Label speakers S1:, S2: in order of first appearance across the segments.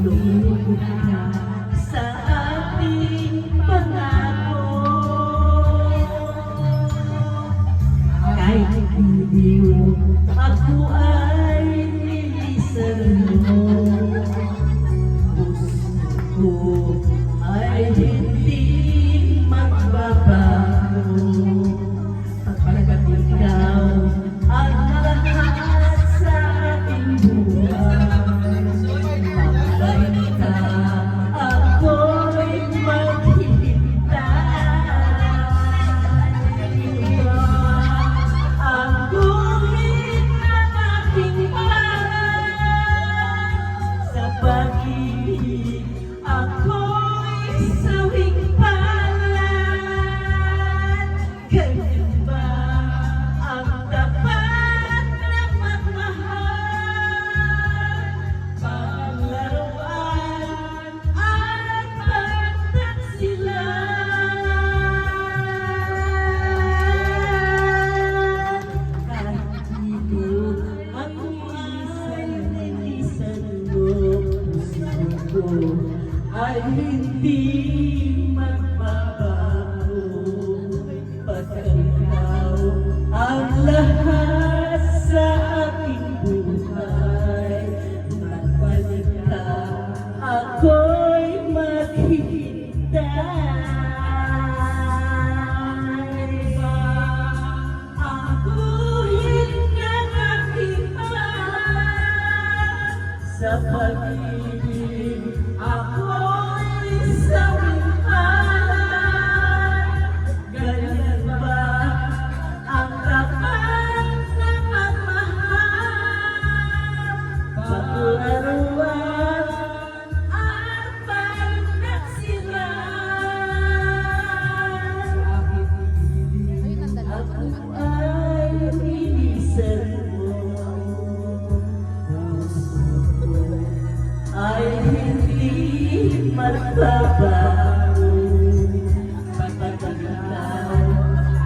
S1: Tumulong ka sa ating pangako. Kahit hindi ako ay nilisan mo, puso ko ay hindi magbabago. Pagkat ikaw ang lahat sa ating buhay, pagkat ka ako'y maghihintay. Ang guhit ng aking pangarap sa pag-ibig, ako'y sawing palad. Ganyan ba ang tapat na magmahal? Panglaruan at pagtaksilan. Kahit dito ako ay nilisan mo, puso ko ay hindi magbabago. Pagkat ikaw ang lahat sa aking buhay, magbalik ka, ako'y maghihintay. Ang guhit ng aking pangarap sa pag-ibig, ako'y sawing palad. Ganyan ba ang tapat na magmahal? Panglaruan at pagtaksilan. Ako ay nilisan mo, puso ko ay hindi magbabago. Pagkat ikaw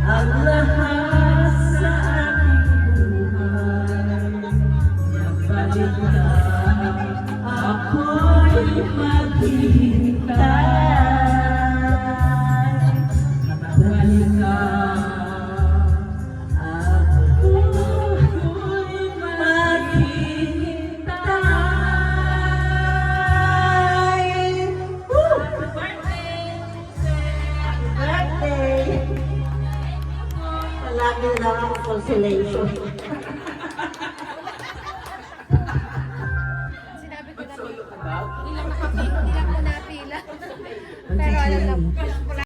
S1: ang lahat sa aking buhay, magbalik ka, ako'y maghihintay. Magbalik ka, ako'y maghihintay. Happy birthday! Palagi lang ang consolation.